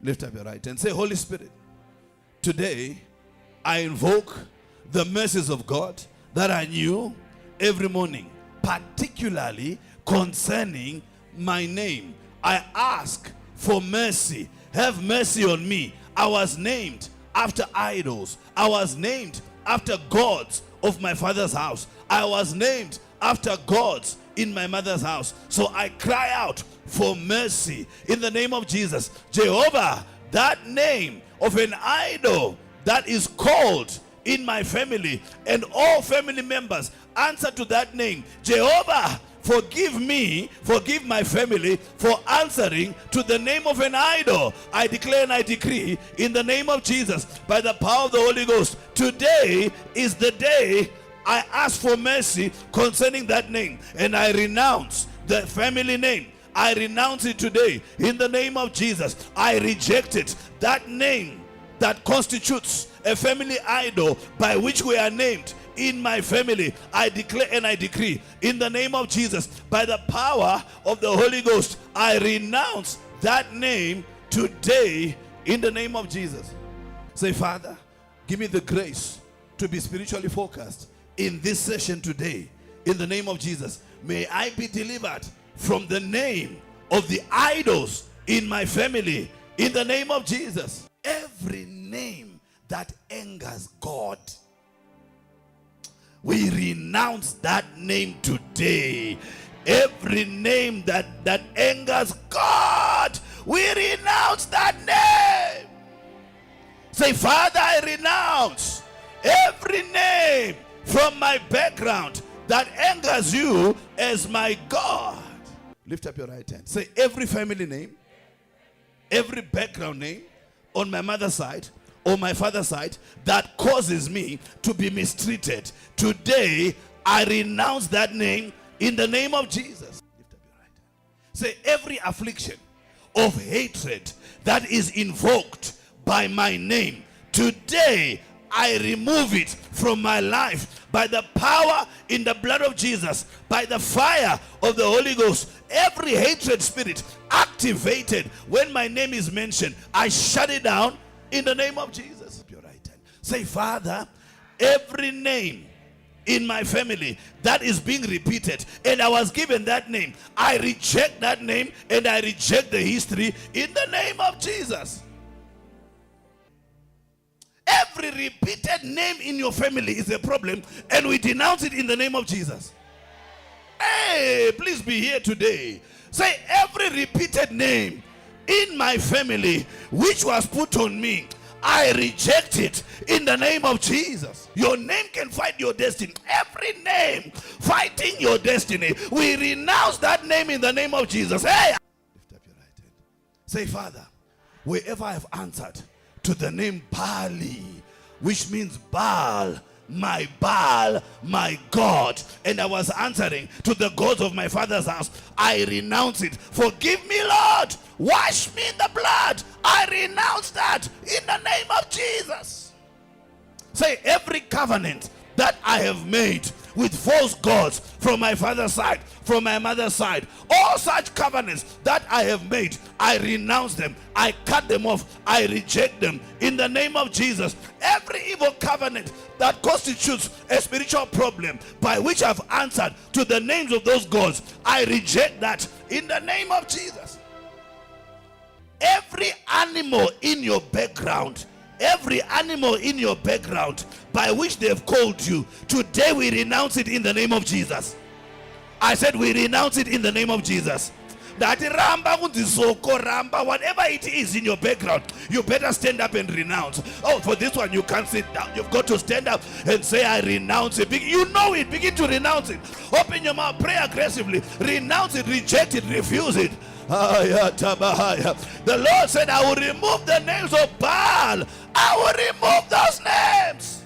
Lift up your right hand. Say, Holy Spirit, today I invoke the mercies of God that I knew every morning, particularly concerning my name. I ask for mercy. Have mercy on me. I was named after idols. I was named after gods of my father's house. I was named after gods in my mother's house. So I cry out for mercy in the name of Jesus. Jehovah, that name of an idol that is called in my family, and all family members answer to that name. Jehovah, forgive me, forgive my family for answering to the name of an idol. I declare and I decree in the name of Jesus, by the power of the Holy Ghost, today is the day I ask for mercy concerning that name, and I renounce the family name. I renounce it today in the name of Jesus. I reject it. That name that constitutes a family idol by which we are named in my family, I declare and I decree in the name of Jesus, by the power of the Holy Ghost, I renounce that name today in the name of Jesus. Say, Father, give me the grace to be spiritually focused in this session today in the name of Jesus. May I be delivered from the name of the idols in my family in the name of Jesus. Every name that angers God, we renounce that name today. Every name that angers God, we renounce that name. Say, Father, I renounce every name from my background that angers you as my God. Lift up your right hand. Say, every family name, every background name on my mother's side or my father's side that causes me to be mistreated, today I renounce that name in the name of Jesus. Lift up your right hand. Say, every affliction of hatred that is invoked by my name, today I remove it from my life by the power in the blood of Jesus, by the fire of the Holy Ghost. Every hatred spirit activated when my name is mentioned, I shut it down in the name of Jesus. Your right hand. Say, Father, every name in my family that is being repeated and I was given that name, I reject that name and I reject the history in the name of Jesus. Every repeated name in your family is a problem, and we denounce it in the name of Jesus. Hey, please be here today. Say, every repeated name in my family which was put on me, I reject it in the name of Jesus. Your name can fight your destiny. Every name fighting your destiny, we renounce that name in the name of Jesus. Hey, lift up your right hand. Say, Father, wherever I have answered to the name Bali, which means Baal, my God, and I was answering to the gods of my father's house, I renounce it. Forgive me, Lord. Wash me in the blood. I renounce that in the name of Jesus. Say, every covenant that I have made with false gods from my father's side, from my mother's side, all such covenants that I have made, I renounce them. I cut them off. I reject them in the name of Jesus. Every evil covenant that constitutes a spiritual problem by which I've answered to the names of those gods, I reject that in the name of Jesus. Every animal in your background, every animal in your background by which they've called you, today we renounce it in the name of Jesus. I said we renounce it in the name of Jesus. That ramba, whatever it is in your background, you better stand up and renounce. Oh, for this one you can't sit down. You've got to stand up and say, I renounce it. You know it. Begin to renounce it. Open your mouth. Pray aggressively. Renounce it. Reject it. Refuse it. The Lord said, I will remove the names of Baal. I will remove those names.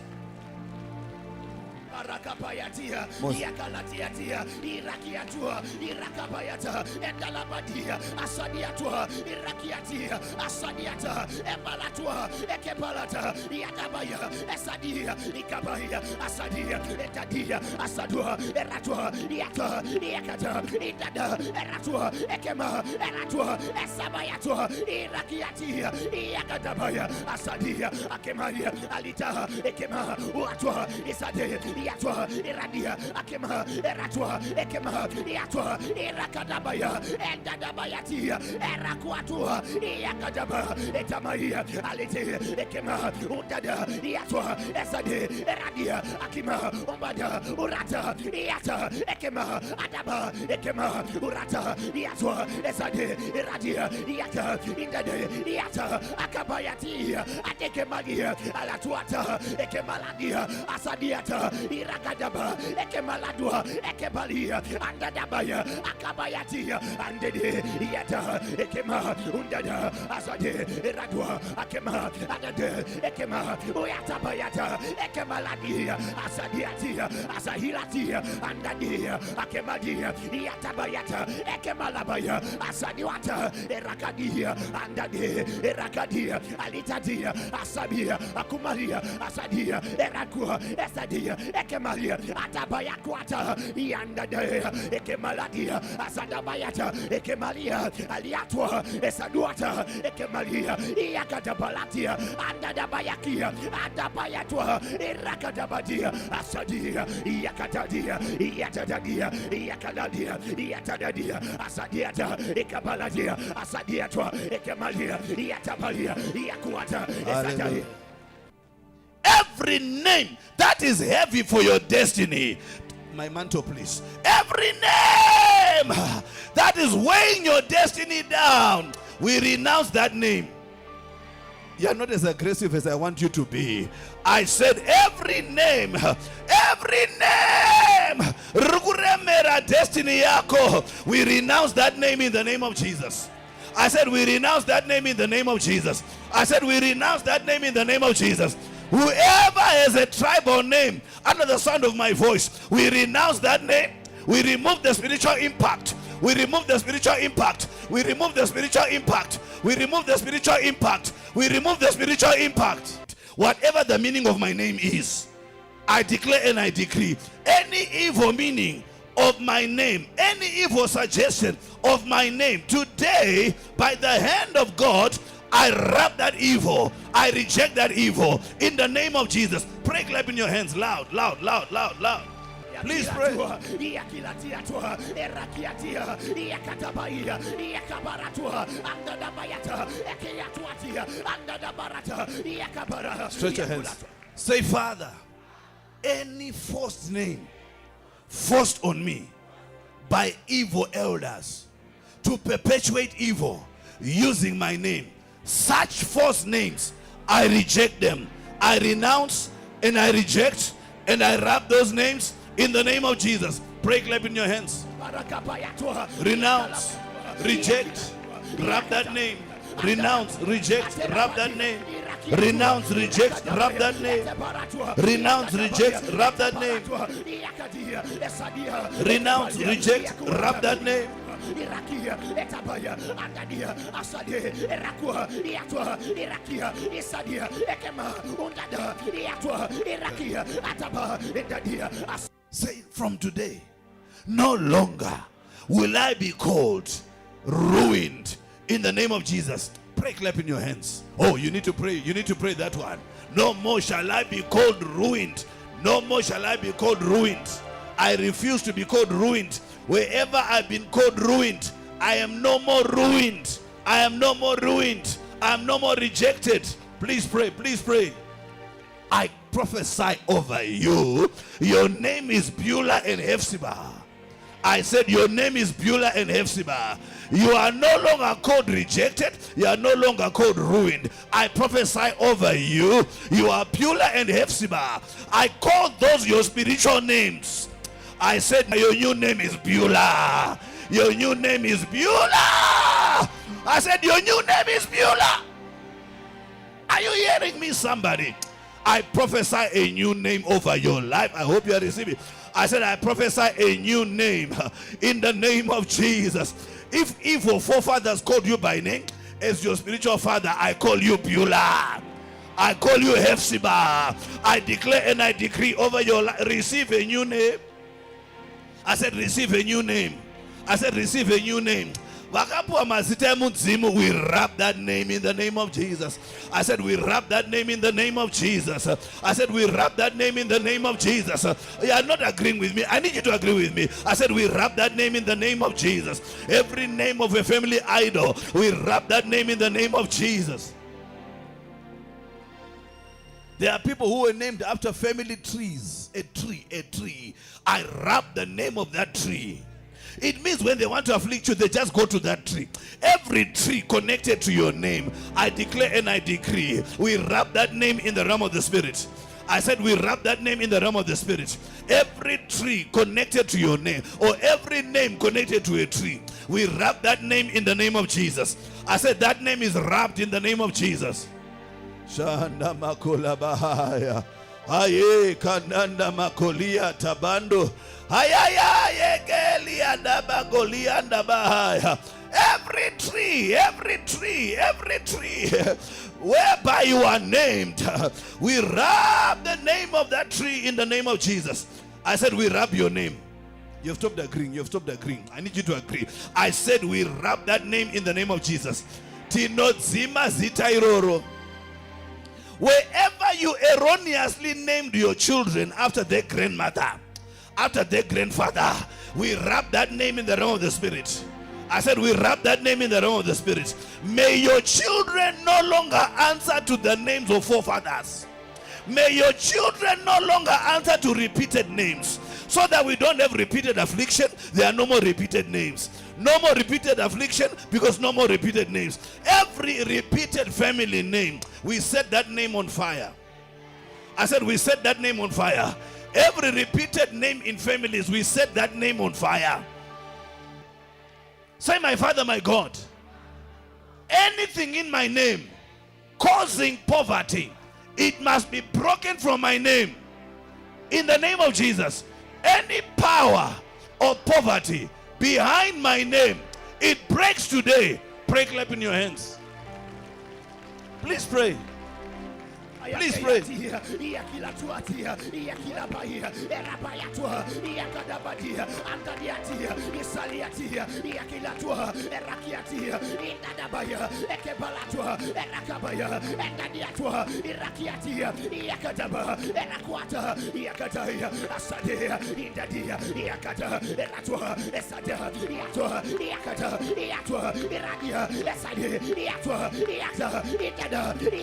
Rakapayatia, Yakalatiatia, Irakiatua, Irakabayata, Endalabadia, Asadiatua, Irakiatia, Asadiata, Embalatua, Ekepalata, Yadabaya, Esadia, Ikabaya, Asadia, Etadia, Asadua, Eratua, Yata, Yakata, Idada, Eratua, Ekema, Eratua, Esabayatua, Irakiatia, Yakadabaya, Asadia, Akemaria, Alita, Ekema, Uatua, Isade, Yatua, Iradia, Akema, Eratua, Ekema, Yatua, Irakadabaya, Endadabayatia, Eraquatua, Yakadaba, Etamaya, Alite, Ekema, Undada, Yatua, Esade, Eradia, Akima, Umbada, Urata, Yata, Ekema, Adaba, Ekema, Urata, Yatua, Esade, Eradia, Yata, Indade, Yata, Akabayati, Adekemagia, Alatuata, Ekemaladia, Asadiata, Irakadaba, Ekemaladua, Ekebalia, Andadabaya, Akabayati, Andede, Yata, Ekema, Undada, Asade, Eradua, Akema, Adade, Ekema, Uyatabayata, Ekemaladia, Asadiatia, Asahiratia, Andadia, Akemadia, Yatabayata, Ekemalabaya, Asadiwata, Erakadia, Andade, Erakadia, Alitadia, Asabia, Akumaria, Asadia, Erakua, Esadia, Ekemalia, Atabayakwata, Yandade, Ekemaladia, Asadabayata, Ekemalia, Aliatua, Esaduata, Ekemalia, Yakadabalatia, Andadabayakia, Adabayatua, Erakadabadia, Asadia, Yakatadia, Yatadadia, Yakadadia, Yatadadia, Asadiata, Ekabaladia, Asadiatua, Ekemalia, Yatabalia, Yakuata, Esadia. Every name that is heavy for your destiny, my mantle please, every name that is weighing your destiny down, we renounce that name. You're not as aggressive as I want you to be. I said every name, Rukuremera destiny yako, we renounce that name in the name of Jesus. I said we renounce that name in the name of Jesus. I said we renounce that name in the name of Jesus. Whoever has a tribal name under the sound of my voice, we renounce that name. We remove the spiritual impact. We remove the spiritual impact. We remove the spiritual impact. We remove the spiritual impact. We remove the spiritual impact. Whatever the meaning of my name is, I declare and I decree, any evil meaning of my name, any evil suggestion of my name, today, by the hand of God, I wrap that evil. I reject that evil in the name of Jesus. Pray, clap in your hands loud, loud, loud, loud, loud. Please pray. Stretch your hands. Say, Father, any forced name forced on me by evil elders to perpetuate evil using my name, such false names, I reject them. I renounce and I reject and I wrap those names in the name of Jesus. Pray, clap in your hands. Renounce, reject, wrap that name. Renounce, reject, wrap that name. Renounce, reject, wrap that name. Renounce, reject, wrap that name. Renounce, reject, wrap that name. Irakia, Etabaya, Andadia, Asade, Erakua, Yatua, Irakia, Isadia, Ekema, Undada, Yatua, Irakia, Ataba, Endadia. Say, from today, no longer will I be called ruined in the name of Jesus. Pray, clap in your hands. Oh, you need to pray. You need to pray that one. No more shall I be called ruined. No more shall I be called ruined. I refuse to be called ruined. Wherever I've been called ruined, I am no more ruined. I am no more ruined. I am no more rejected. Please pray. Please pray. I prophesy over you. Your name is Beulah and Hephzibah. I said your name is Beulah and Hephzibah. You are no longer called rejected. You are no longer called ruined. I prophesy over you. You are Beulah and Hephzibah. I call those your spiritual names. I said your new name is Beulah. Your new name is Beulah. I said your new name is Beulah. Are you hearing me, somebody? I prophesy a new name over your life. I hope you are receiving. I said, I prophesy a new name in the name of Jesus. If evil forefathers called you by name, as your spiritual father, I call you Beulah. I call you Hephzibah. I declare and I decree over your life. Receive a new name. I said, receive a new name. I said, receive a new name. We wrap that name in the name of Jesus. I said, we wrap that name in the name of Jesus. I said, we wrap that name in the name of Jesus. You are not agreeing with me. I need you to agree with me. I said, we wrap that name in the name of Jesus. Every name of a family idol, we wrap that name in the name of Jesus. There are people who were named after family trees. A tree. I wrap the name of that tree. It means when they want to afflict you, they just go to that tree. Every tree connected to your name, I declare and I decree, we wrap that name in the realm of the spirit. I said we wrap that name in the realm of the spirit. Every tree connected to your name, or every name connected to a tree, we wrap that name in the name of Jesus. I said that name is wrapped in the name of Jesus. Shanda makola bahaya. Aye kananda makolia tabando. Every tree whereby you are named, we wrap the name of that tree in the name of Jesus. I said we wrap your name. You've stopped agreeing. I need you to agree. I said we wrap that name in the name of Jesus. Tinotzima zitairoro. Wherever you erroneously named your children after their grandmother, after their grandfather, we wrap that name in the realm of the spirit. I said we wrap that name in the realm of the spirit. May your children no longer answer to the names of forefathers. May your children no longer answer to repeated names, so that we don't have repeated affliction. There are no more repeated names. No more repeated affliction, because no more repeated names. Every repeated family name, we set that name on fire. I said we set that name on fire. Every repeated name in families, we set that name on fire. Say, my Father, my God, anything in my name causing poverty, it must be broken from my name. In the name of Jesus, any power of poverty behind my name, it breaks today. Pray, clap in your hands. Please pray. Please pray.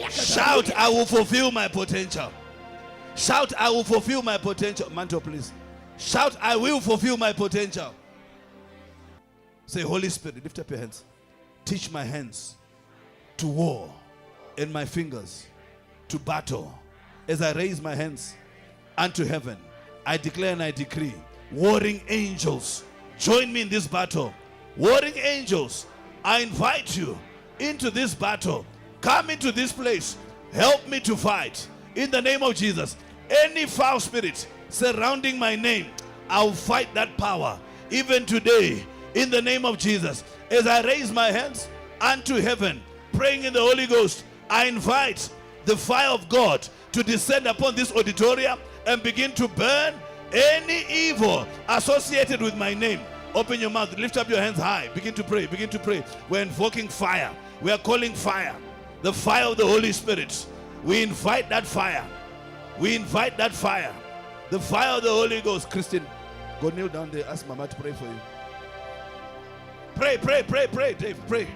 Shout, I will fulfill my potential. Shout, I will fulfill my potential. Mantle, please. Shout, I will fulfill my potential. Say, Holy Spirit, lift up your hands. Teach my hands to war and my fingers to battle. As I raise my hands unto heaven, I declare and I decree, warring angels, join me in this battle. Warring angels, I invite you into this battle. Come into this place. Help me to fight. In the name of Jesus. Any foul spirit surrounding my name, I'll fight that power. Even today, in the name of Jesus. As I raise my hands unto heaven, praying in the Holy Ghost, I invite the fire of God to descend upon this auditorium and begin to burn any evil associated with my name. Open your mouth, lift up your hands high, begin to pray, begin to pray. We're invoking fire. We are calling fire. The fire of the Holy Spirit. We invite that fire. We invite that fire. The fire of the Holy Ghost. Christine, go kneel down there. Ask Mama to pray for you. Pray, pray, pray, pray, Dave, pray.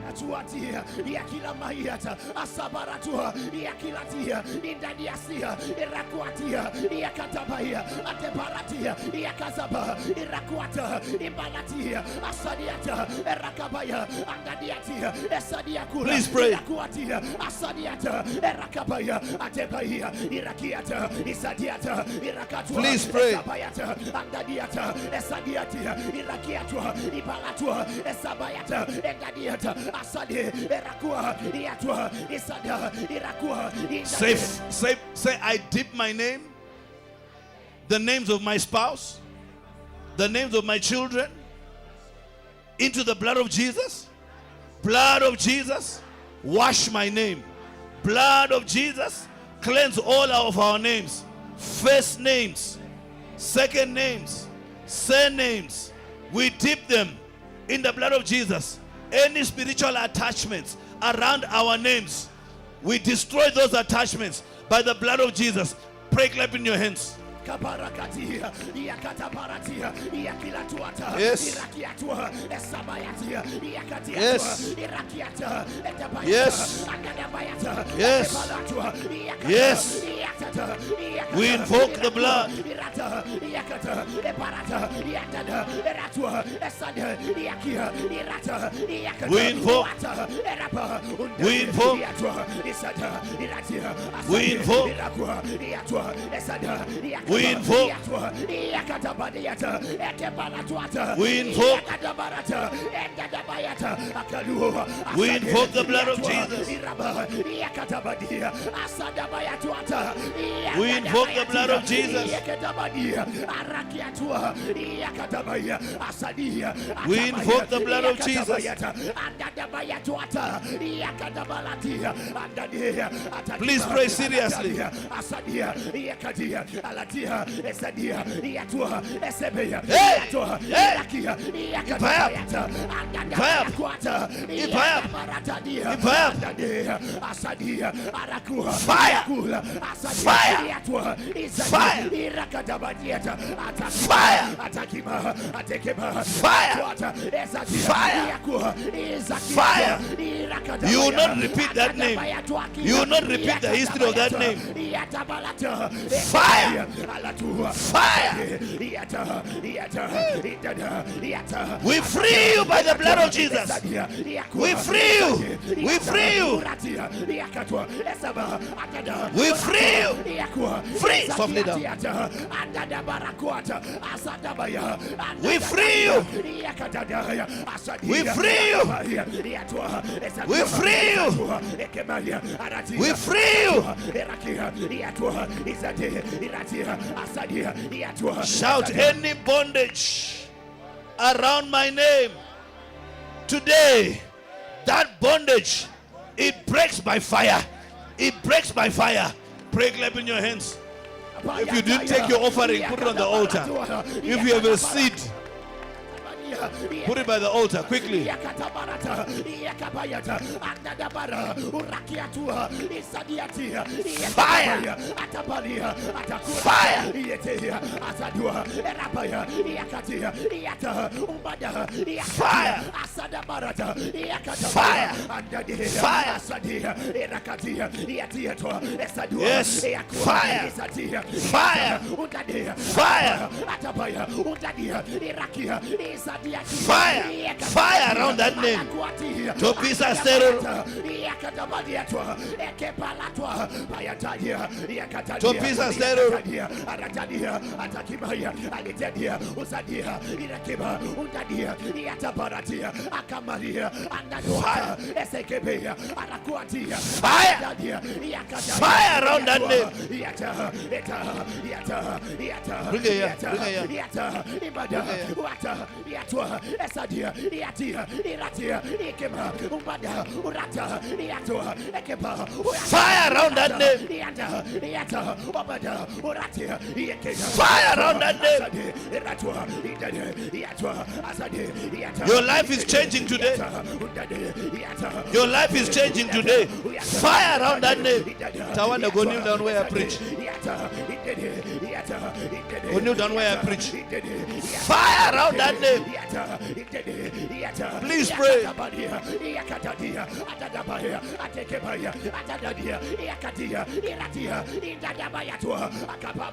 Atuatia yakila mahiata asabaratua yakilatia indadiasia irakuatia yakatabaya atebaratia yakazaba irakuata imbalatia asadiata irakabaya andadiatia esadiakura. Please pray. Irakuatia asadiata irakabaya atebaya irakiata isadiata irakatua. Please pray. Esabayata andadiata esadiatia irakiatua ibalatua esabayata endadiata Say, I dip my name, the names of my spouse, the names of my children, into the blood of Jesus. Blood of Jesus, wash my name. Blood of Jesus, cleanse all of our names. First names, second names, surnames. We dip them in the blood of Jesus. Any spiritual attachments around our names, we destroy those attachments by the blood of Jesus. Pray, clap in your hands. Yes. Yes. Yes. Yes. We invoke the blood. We invoke. We invoke. We invoke. We invoke. We invoke. We invoke the blood of Jesus. We invoke the blood of Jesus. We invoke the blood of Jesus. Please pray seriously. Fire. You will not repeat that name. You will not repeat the history of that name. Fire. Fire. We free you by the blood of Jesus. We free you. We free you. We free you. Free. Softly down. We free you. We free you. We free you. We free you. Shout, any bondage around my name today, that bondage, it breaks by fire. It breaks by fire. Pray, clap in your hands. If you didn't take your offering, put it on the altar. If you have a seed, put it by the altar quickly. Fire! Fire! Fire! Fire! Fire! Yes! Fire! Fire! Fire! Fire! Fire around that name. Topisa Stereo. Topisa Stereo. Fire! Fire around that name. Bring it here. Bring it here. Fire around that name. Fire around that name. Your life is changing today. Your life is changing today. Fire around that name. Tawanda, go kneel down where I preach. Go kneel down where I preach. Fire around that name. Please pray.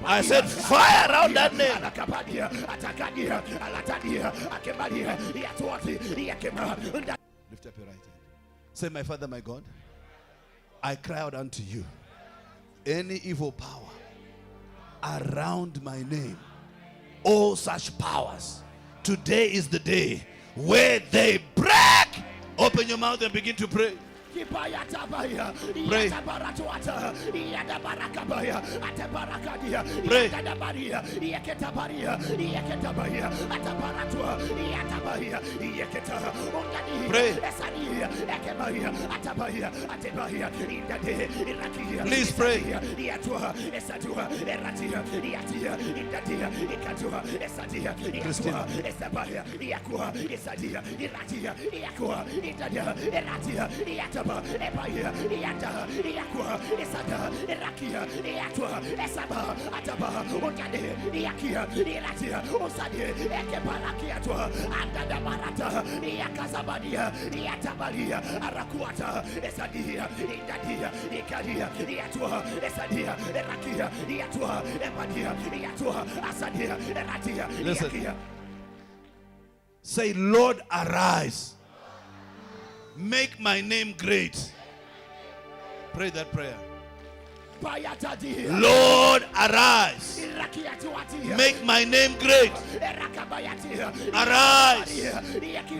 I said fire around that name. Lift up your right hand. Say, my Father, my God, I cry out unto you. Any evil power around my name, all such powers, today is the day where they break Open your mouth and begin to pray. Pray. Pray. Please pray. Listen. Say, Lord, arise. Make my name great. Pray that prayer. Lord, arise. Make my name great. Arise.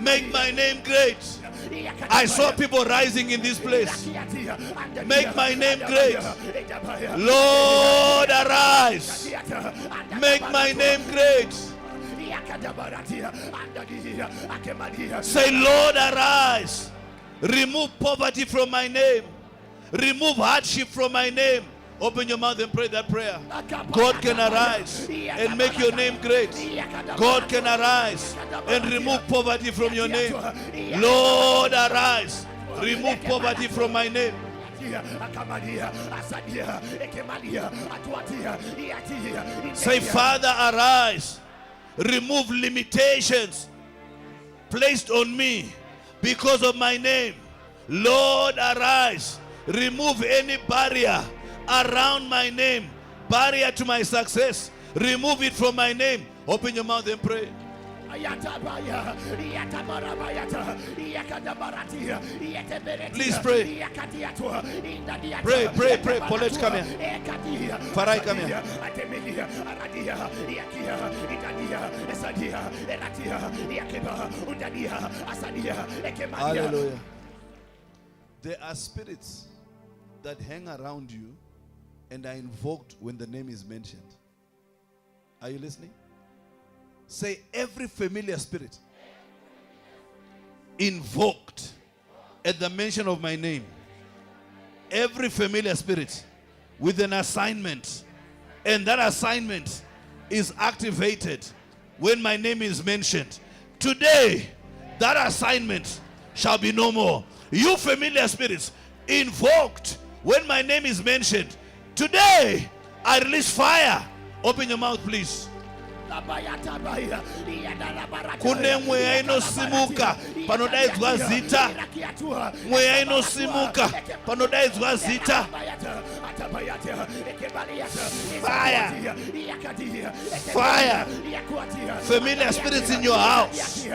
Make my name great. I saw people rising in this place. Make my name great. Lord, arise. Make my name great. Say, Lord, arise. Remove poverty from my name. Remove hardship from my name. Open your mouth and pray that prayer. God can arise and make your name great. God can arise and remove poverty from your name. Lord, arise. Remove poverty from my name. Say, Father, arise. Remove limitations placed on me because of my name. Lord, arise. Remove any barrier around my name, barrier to my success. Remove it from my name. Open your mouth and pray. Please pray. Pray, pray, pray. Paulette, come here. Farai, come here. Hallelujah. There are spirits that hang around you and are invoked when the name is mentioned. Are you listening? Say, every familiar spirit invoked at the mention of my name. Every familiar spirit with an assignment, and that assignment is activated when my name is mentioned. Today, that assignment shall be no more. You familiar spirits invoked when my name is mentioned, today I release fire. Open your mouth, please. Kune mweya inosimuka panodaidzwa zita. Mweya inosimuka panodaidzwa zita. Fire. Fire. Familiar spirits in your house.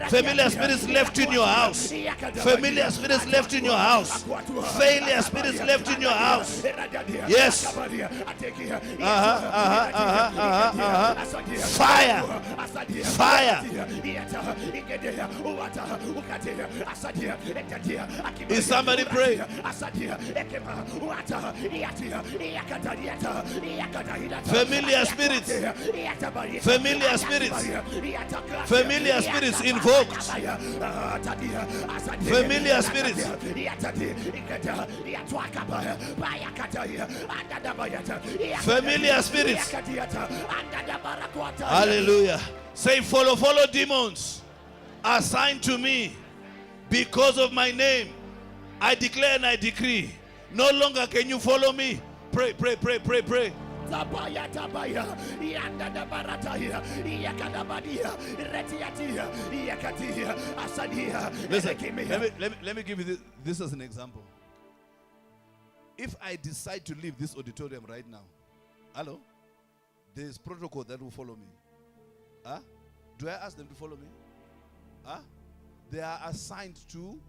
Familiar spirits left in your house. Familiar spirits left in your house. Failure spirits left in your house. Yes. Fire. Fire. Is somebody praying? Familiar spirits. Familiar spirits. Familiar spirits invoked. Familiar spirits. Familiar spirits. Hallelujah. Say, follow demons assigned to me because of my name. I declare and I decree, no longer can you follow me. Pray, pray, pray, pray, pray. Listen, let me give you this as an example. If I decide to leave this auditorium right now, hello, there is protocol that will follow me. Huh? Do I ask them to follow me? Huh? They are assigned to.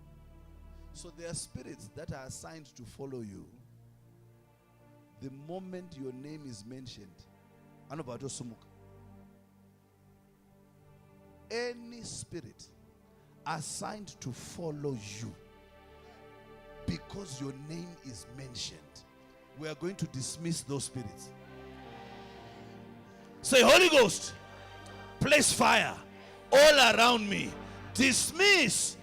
So there are spirits that are assigned to follow you. The moment your name is mentioned, any spirit assigned to follow you because your name is mentioned, we are going to dismiss those spirits. Say, Holy Ghost, place fire all around me. Dismiss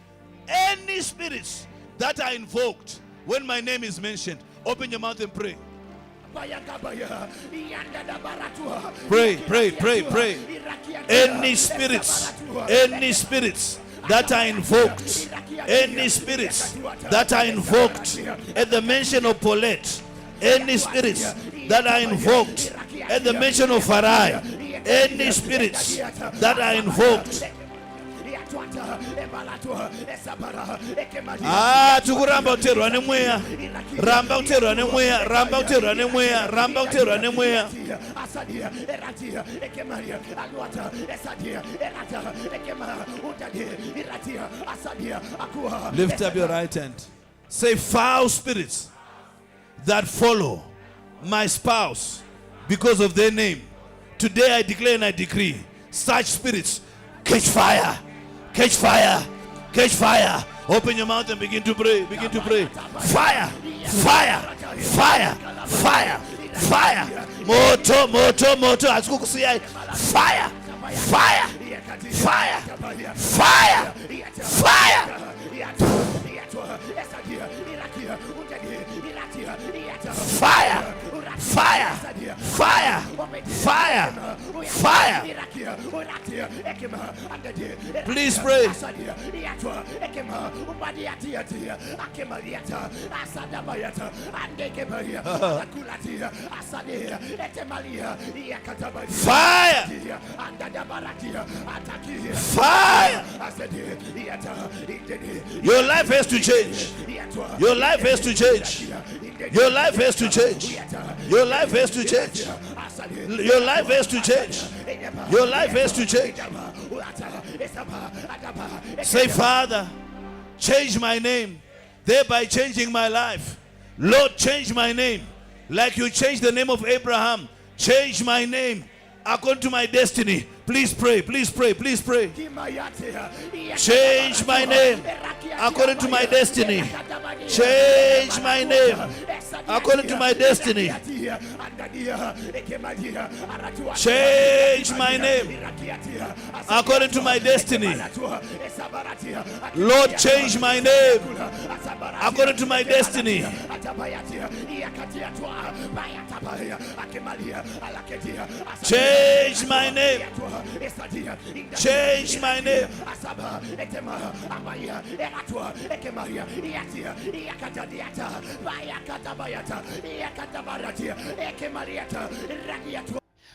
any spirits that are invoked when my name is mentioned. Open your mouth and pray. Pray, pray, pray, pray. Any spirits that are invoked, any spirits that are invoked at the mention of Paulette, any spirits that are invoked at the mention of Farai, any spirits that are invoked. Tukuramba uterwa nemweya, ramba uterwa nemweya, ramba uterwa nemweya, ramba uterwa nemweya. Lift up your right hand. Say, foul spirits that follow my spouse because of their name, today I declare and I decree, such spirits catch fire. Catch fire. Catch fire. Open your mouth and begin to pray. Begin to pray. Fire. Fire. Fire. Fire. Fire. Moto, moto, moto. Fire. Fire. Fire. Fire. Fire. Fire. Fire. Fire. Fire. Fire. Please pray. Fire. Fire. Your life has to change. Your life has to change. Your life has to change. Your life has to change. Your life has to change. Your life has to change. Say, Father, change my name, thereby changing my life. Lord, change my name like you changed the name of Abraham. Change my name according to my destiny. Please pray, please pray, please pray. Change my name according to my destiny. Change my name according to my destiny. Change my name according to my destiny. Lord, change my name according to my destiny. Change my name. Change my name.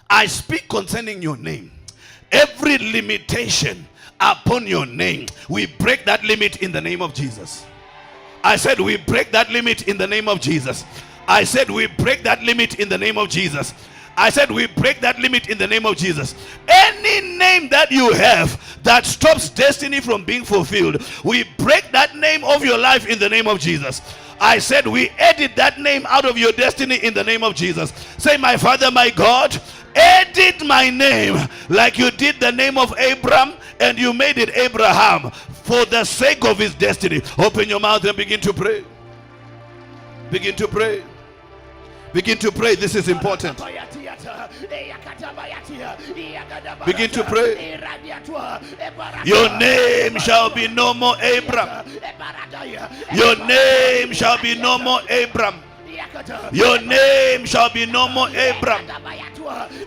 I speak concerning your name. Every limitation upon your name, we break that limit in the name of Jesus. I said we break that limit in the name of Jesus. I said we break that limit in the name of Jesus. I said we break that limit in the name of Jesus. Any name that you have that stops destiny from being fulfilled, we break that name of your life in the name of Jesus. I said we edit that name out of your destiny in the name of Jesus. Say, my Father, my God, edit my name like you did the name of Abram and you made it Abraham for the sake of his destiny. Open your mouth and begin to pray. Begin to pray. Begin to pray. This is important. Begin to pray. Your name shall be no more Abram. Your name shall be no more Abram. Your name shall be no more Abram.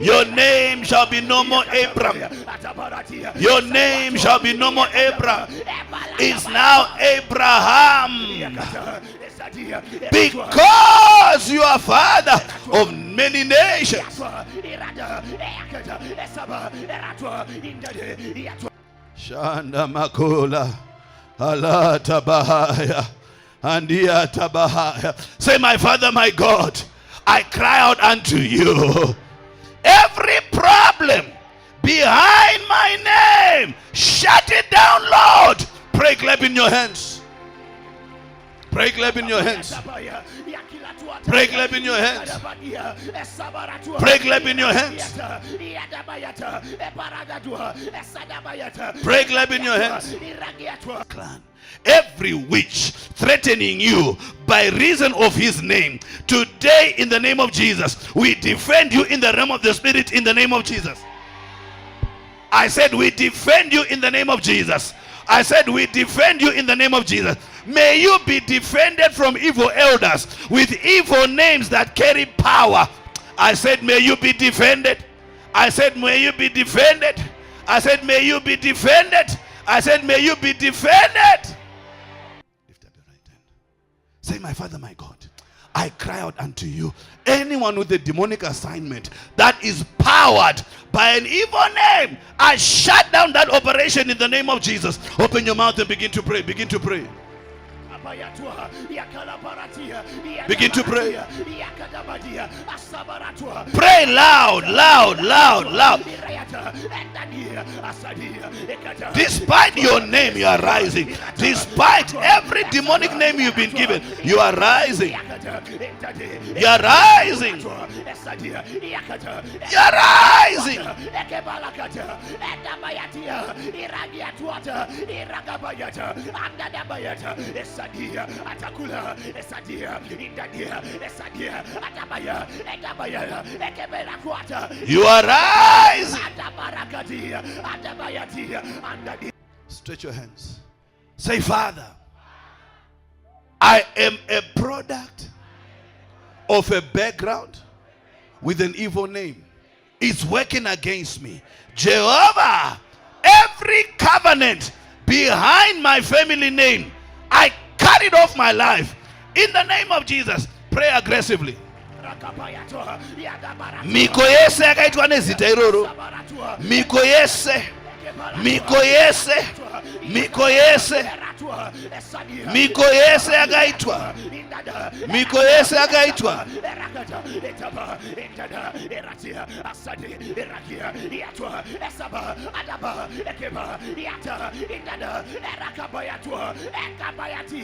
Your name shall be no more Abram. Your name shall be no more Abram. It's now Abraham. Because you are father of many nations. Shanda Makola Alata Bahaya Andia Tabahaya. Say, my Father, my God, I cry out unto you. Every problem behind my name, shut it down, Lord. Pray, clap in your hands. Break lab in your hands. Break lab in your hands. Break lab in your hands. Break lab in your hands. Clan. Every witch threatening you by reason of his name, today in the name of Jesus, we defend you in the realm of the spirit in the name of Jesus. I said we defend you in the name of Jesus. I said we defend you in the name of Jesus. May you be defended from evil elders with evil names that carry power. I said may you be defended. I said may you be defended. I said may you be defended. I said may you be defended. Lift up your right hand. Say, my Father, my God, I cry out unto you. Anyone with a demonic assignment that is powered by an evil name, I shut down that operation in the name of Jesus. Open your mouth and begin to pray. Begin to pray. Begin to pray. Pray loud, loud, loud, loud. Despite your name, you are rising. Despite every demonic name you've been given, you are rising. You are rising. You are rising. You are rising. Stretch your hands. Say, Father, I am a product of a background with an evil name. It's working against me. Jehovah, every covenant behind my family name, I cut it off my life. In the name of Jesus, pray aggressively. Miko yese akaitwa nezita iroro. Miko yese. Miko yese. Miko yese. Miko yese akaitwa. Miko yese akaitwa.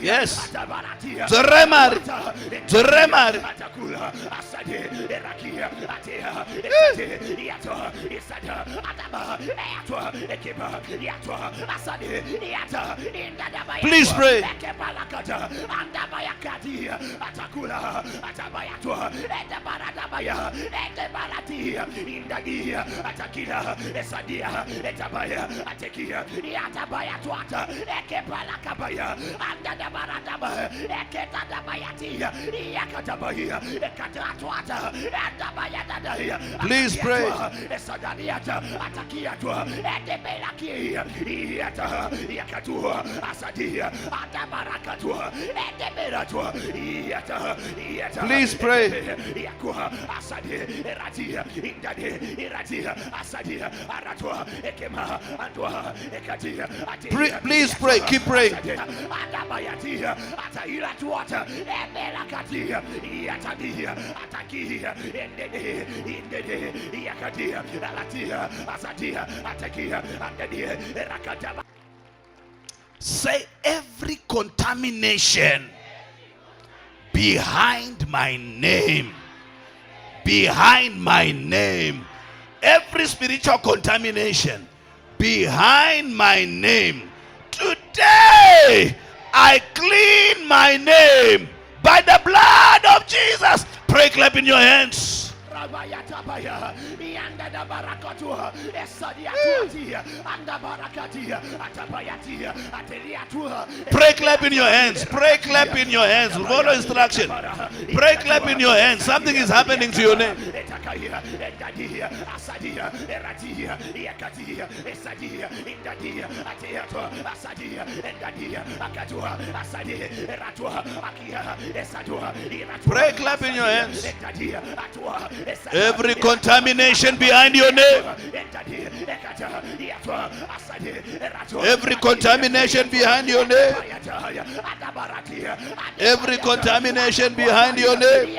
Yes. Zoremar. Zoremar. Please pray. Please pray. Please pray. Please pray. Keep praying. Say, every contamination behind my name, behind my name, every spiritual contamination behind my name, today I clean my name by the blood of Jesus. Pray, clap in your hands. Pray, clap in your hands. Pray, clap in your hands. Follow instruction. Pray, clap in your hands. Something is happening to your name. Pray, clap in your hands. Every contamination behind your name, every contamination behind your name, every contamination behind your name,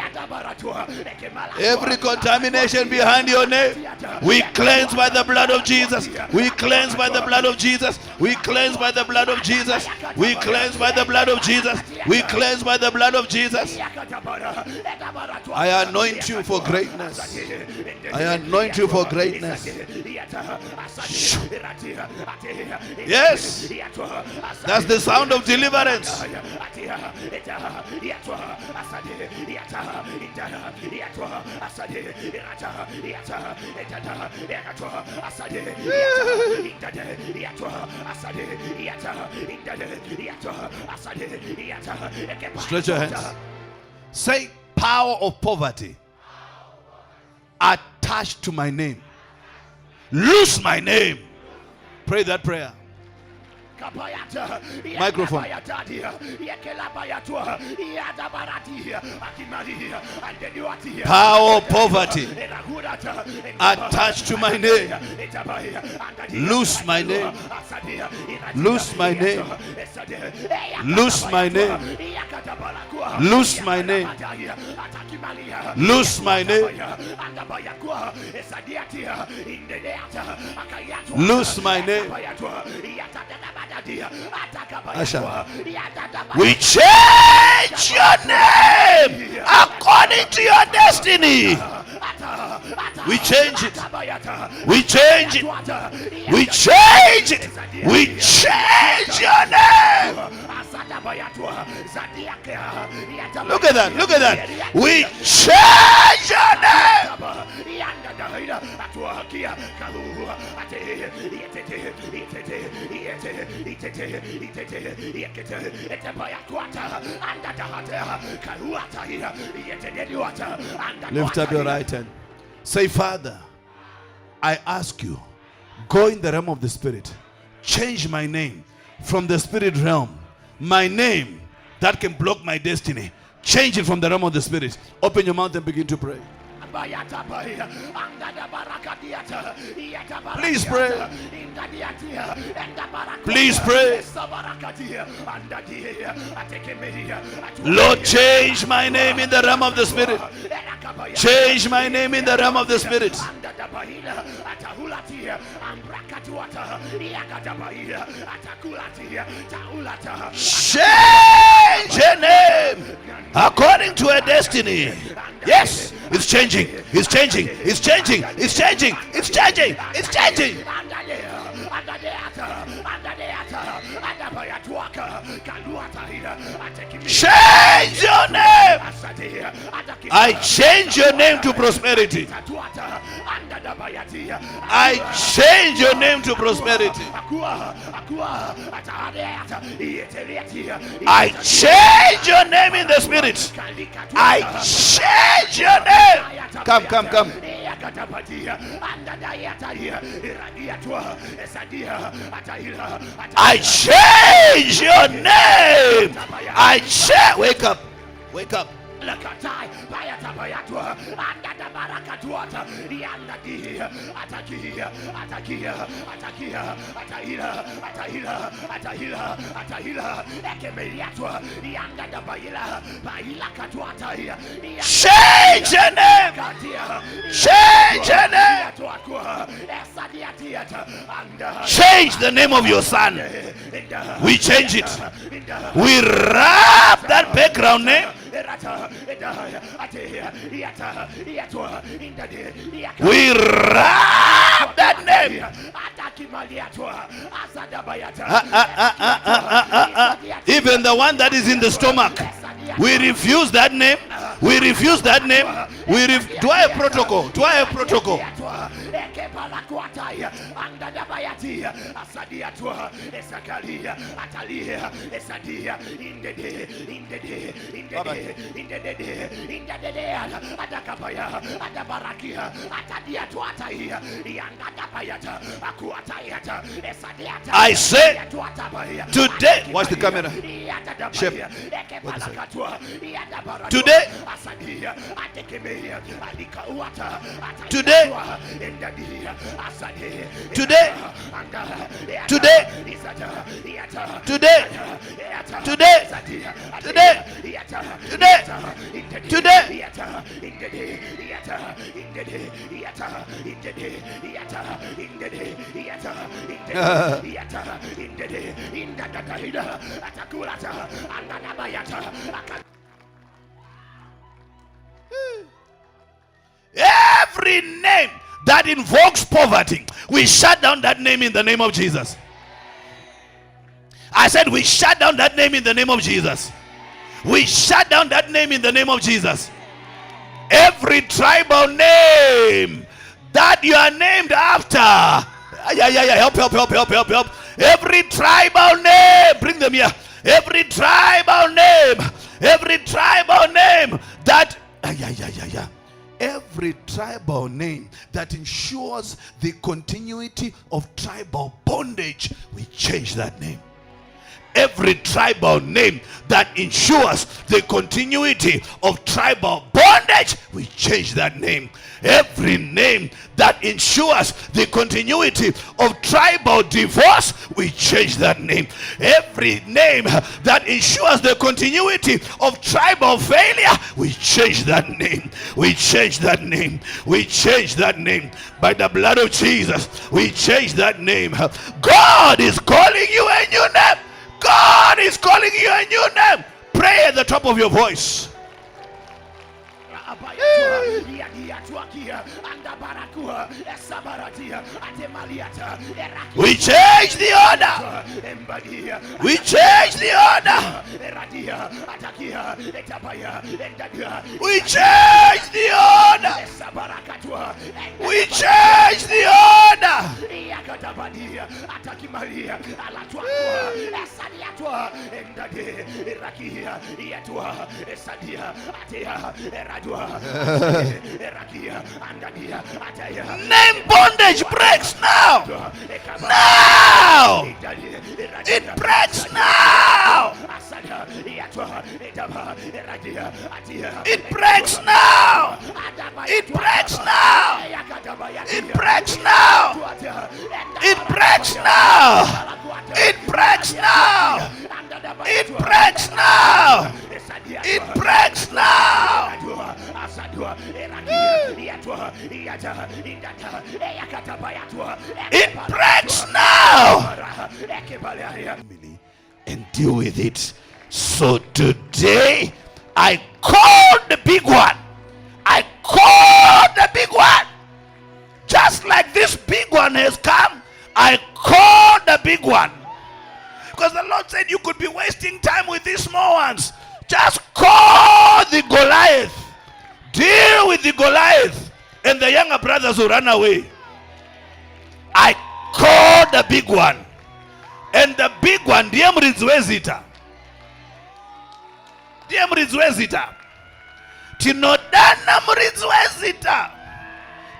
every contamination behind your name, We cleanse by the blood of Jesus. We cleanse by the blood of Jesus. We cleanse by the blood of Jesus. We cleanse by the blood of Jesus. We cleanse by the blood of Jesus. I anoint you for greatness. I anoint you for greatness. Yes, that's the sound of deliverance. Stretch your hands. Say, power of poverty attached to my name. Lose my name. Pray that prayer. Microphone. Power of poverty attached to my name. Lose my name. Lose my name. Lose my name. Lose my name. Lose my name. Lose my name. Asha. We change your name according to your destiny. We change it. We change it. We change it. We change your name. Look at that. Look at that. We change your name. Lift up your right hand. Say, Father, I ask you, go in the realm of the Spirit. Change my name from the Spirit realm. My name that can block my destiny. Change it from the realm of the Spirit. Open your mouth and begin to pray. Please pray. Please pray. Lord, change my name in the realm of the Spirit. Change my name in the realm of the Spirit. Change your name according to a destiny. Yes, it's changing. It's changing. It's changing. It's changing. It's changing. It's changing. Change your name. I change your name to prosperity. I change your name to prosperity. I change your name in the Spirit. I change your name. Come, come, come. I change your name. I change. Wake up. Wake up. Change your name. Change your name. Change the name of your son. We change it. We wrap that background name. We wrap that name. Even the one that is in the stomach. We refuse that name. We refuse that name. Do I have protocol? Do I have protocol? I say today. Watch the camera. Chef. Today. Today. Today. Today. Today. Today. Today. Today. Today. Every name that invokes poverty, we shut down that name in the name of Jesus. I said we shut down that name in the name of Jesus. We shut down that name in the name of Jesus. Every tribal name that you are named after. Help. Every tribal name, bring them here. Every tribal name that every tribal name that ensures the continuity of tribal bondage, we change that name. Every tribal name that ensures the continuity of tribal bondage, we change that name. Every name that ensures the continuity of tribal divorce, we change that name. Every name that ensures the continuity of tribal failure, we change that name. We change that name. We change that name. By the blood of Jesus, we change that name. God is calling you a new name. God is calling you a new name. Pray at the top of your voice. We change the order. We change the order. We change the order. We change the order. Name bondage breaks now. Now. It breaks now. It breaks now. It breaks now. It breaks now. It breaks now. It breaks now. It breaks now. It breaks now. It breaks now. And deal with it. So today I call the big one. I call the big one. Just like this big one has come, I call the big one. Because the Lord said you could be wasting time with these small ones. Just call the Goliath. Deal with the Goliath, and the younger brothers will run away. I call the big one, and the big one, ndiye muridzwezita. Ndiye muridzwezita. Tinodana muridzwezita.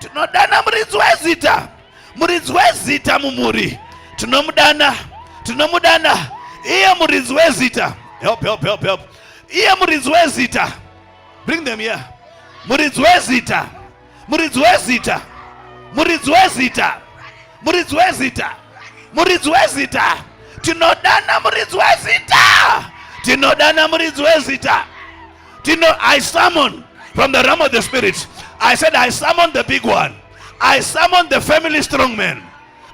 Tinodana muridzwezita. Muridzwezita mumuri. Tinomudana. Tinomudana. Iye muridzwezita. Help. Iye muridzwezita. Bring them here. Muridzwezita. Muridzwezita. Muridzwezita. Muridzwezita. Muridzwezita. Tinodana muridzwezita. Tinodana muridzwezita. I summon from the realm of the spirit. I said I summon the big one. I summon the family strong man.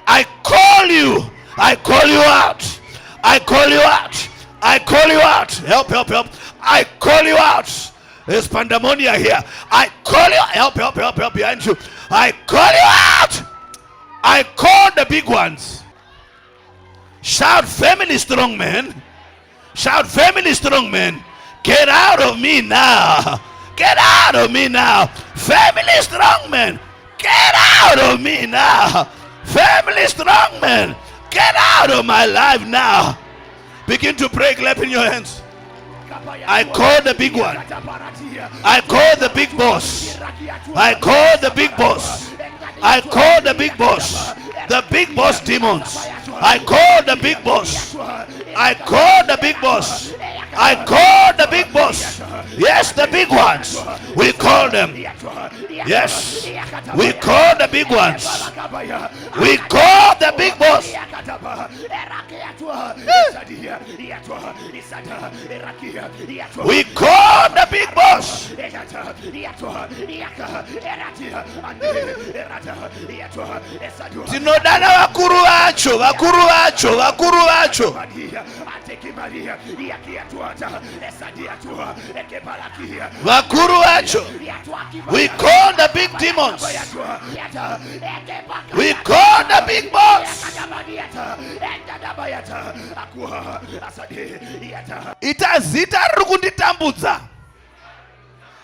I call you. I call you out. I call you out. I call you out. Help. I call you out. There's pandemonium here. I call you. Help behind you. I call you out. I call the big ones. Shout, family strong man. Shout, family strong man. Get out of me now. Get out of me now. Family strong man. Get out of me now. Family strong man. Get out of my life now. Begin to pray, clapping your hands. I call the big one. I call the big boss. I call the big boss. I call the big boss. The big boss demons. I call the big boss. I call the big boss. I call the big boss. Yes, the big ones. We call them. Yes, we call the big ones. We call the big boss. We call the big boss. Tinodana vakuru vacho, vakuru vacho, vakuru vacho. Vakuru vacho. We call the big demons. We call the big boss. Itazita rukunditambudza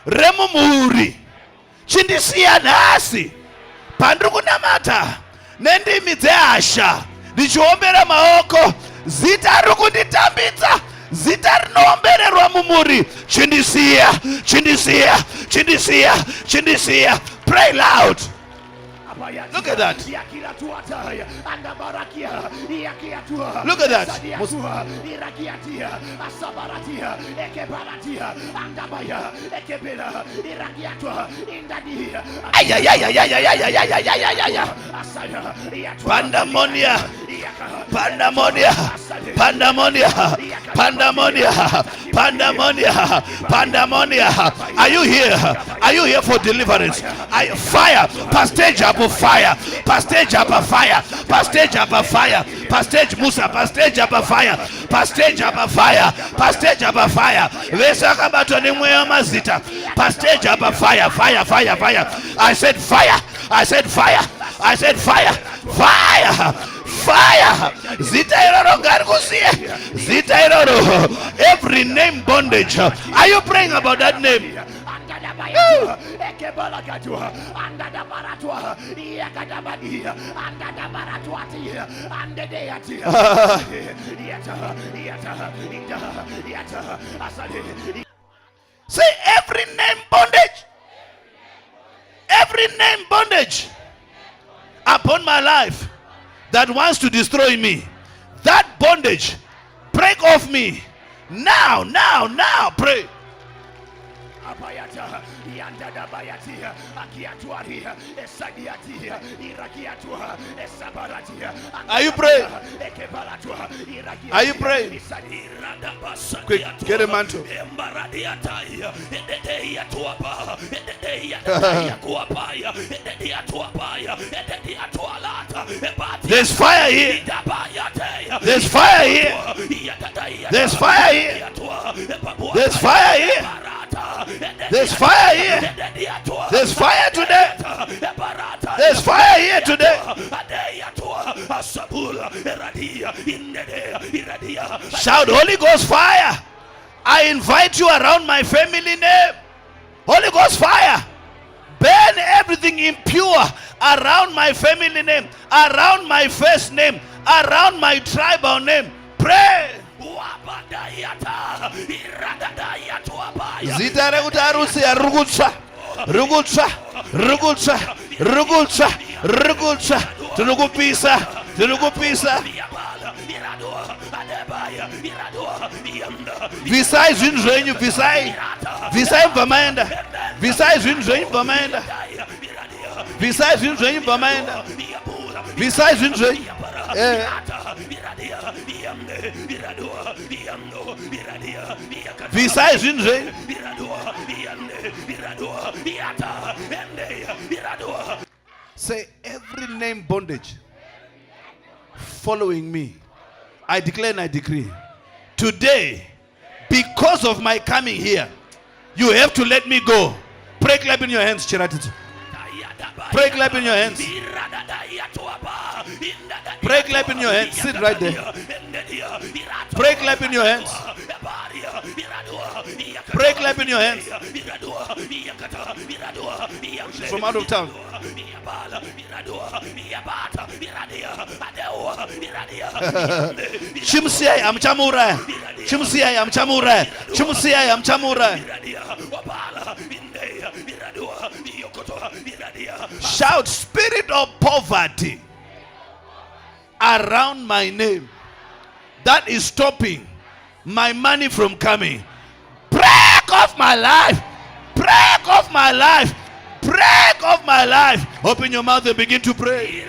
remumuri chindisiya nhasi pandiri kunamata nendimi dzehasha ndichiombera maoko. Zita rukunditambidza, zita rinoombererwa mumuri chindisiya, chindisiya, chindisiya, chindisiya. Pray loud. Look at that. Look at that. Pandemonia. Pandemonia. Pandemonia. Pandemonia. Pandemonia. Pandemonia. Are you here? Are you here for deliverance? Fire. Pastage up of fire. Pastage up of fire. Pastage up of fire. Pastage Musa. Pastage up of fire. Pastage up of fire. Pastage up of fire. Vesakabato ni mwe mazita. Pastage up of fire. Fire. Fire. Fire. I said fire. I said fire. I said fire. Fire. Fire. Zita iroro gargusie. Zita iroro. Every name bondage. Are you praying about that name? Say every name bondage. Every name bondage upon my life that wants to destroy me. That bondage break off me. Now, now, now, pray. Are you praying? Are you praying? Quick, get a mantle. There's fire here. There's fire here. There's fire here. There's fire here. There's fire here. There's fire today. There's fire here today. Shout Holy Ghost fire. I invite you around my family name. Holy Ghost fire. Burn everything impure around my family name, around my first name, around my tribal name. Pray. Zita rekutarusi ya rugutsha, rugutsha, rugutsha, rugutsha, rugutsha. Tunukupisa, tunukupisa. Visai zvinzvenyu, visai, visai mpamaenda, visai zvinzvenyu mpamaenda, visai zvinzvenyu mpamaenda, visai zvinzvenyu. Visai zvinzvenyu. Say every name bondage following me, I declare and I decree today, because of my coming here, you have to let me go. Pray, clap in your hands, Chiratito. Pray, clap in your hands. Pray, clap in your hands. Sit right there. Pray, clap in your hands. Pray, clap in your hands. She's from out of town. Chimsiai, I'm Chamura. Chimsiai, I'm Chamura. Chimsiai, I'm Chamura. Shout, spirit of poverty around my name that is stopping my money from coming. Break off my life. Break off my life. Break off my life. Open your mouth and begin to pray.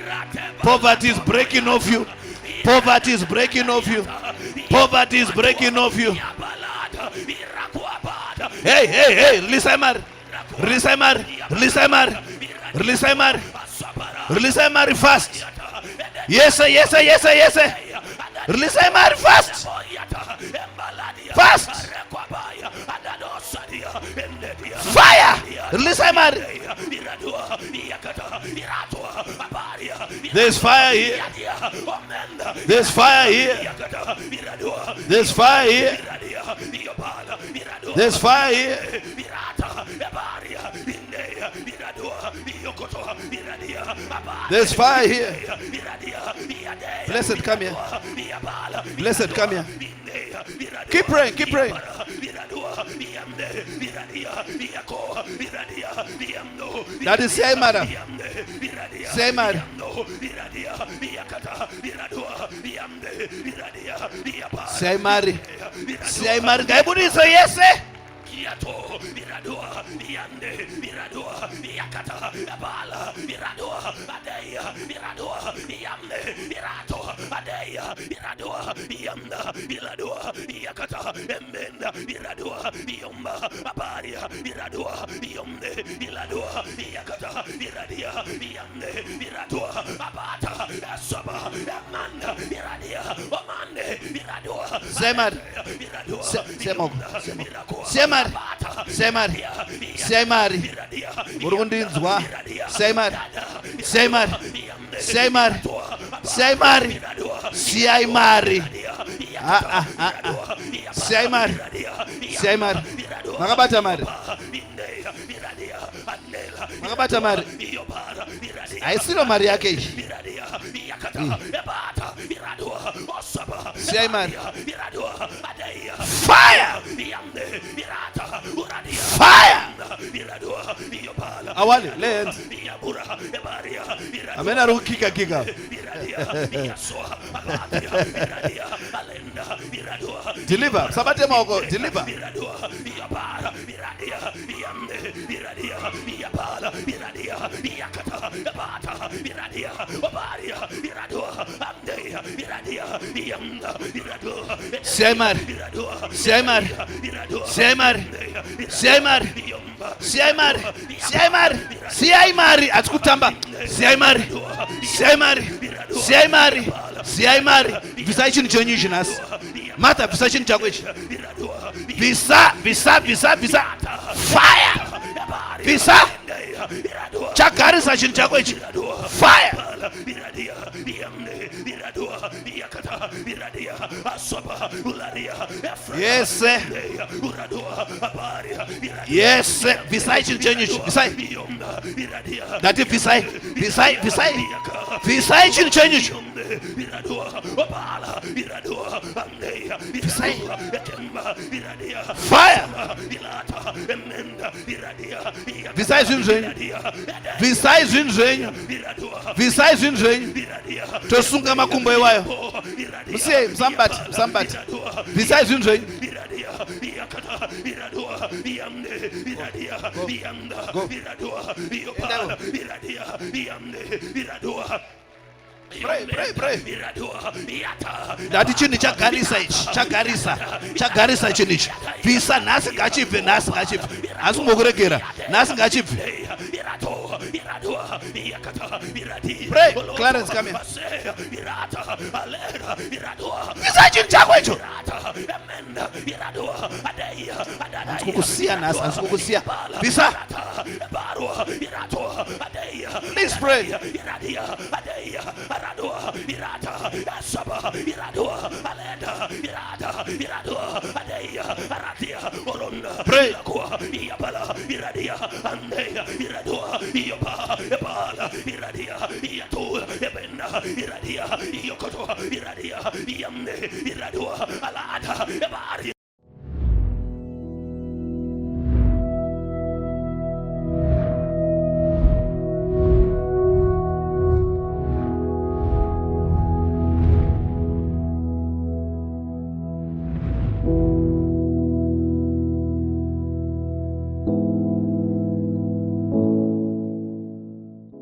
Poverty is breaking off you. Poverty is breaking off you. Poverty is breaking off you. Hey, hey, hey, Lisamar. Lisamar. Lisamar. Lisamar. Lisamar fast. Yes, sir, yes, sir, yes, sir, yes, sir. Lisamar fast. Fast. Fire. Lisamar. There's fire here. There's fire here. There's fire here. There's fire here. There's fire here. Blessed, come here. Blessed, come here. Keep praying, keep praying. That is same matter. Same matter. Same matter. Same matter. Everybody say yes, eh? Semar, Semar, Semar, Semar, Burundinzwa, Semar, Semar, Semar, Semar, Siaimari, Semar, Semar, Magabatamar, Magabatamar, I still Maria Cage. Semar, fire, fire. Awali, land. Amena rukika kika. Deliver. Sabate mogo. Deliver. Semar, Semar, Semar, Semar, Semar, Semar, Siaimari, Atkutamba, Semar, Semar, Semar, Semar, Visachin Jonijinas, Mata Visachin Jagwich, Visa, Visa, Visa, Visa, fire, Visa, Chakari Sachin Jagwich, fire. Yes, sir. Yes, sir. Besides you change it. Besides. That is beside. Beside. Beside. Besides you change it. Beside. Fire. Besides you change. Besides you change. Besides you change. Tosunga makumbo ewayo. Say somebody. Besides you change. Pray. That chini chagarisa chini. Visa nasi kachif. Asumugurekera. Nasi kachif. Pray. Clarence, come here. Visa chini chakwecho. Ansikukusia. Visa. Please pray. Pray.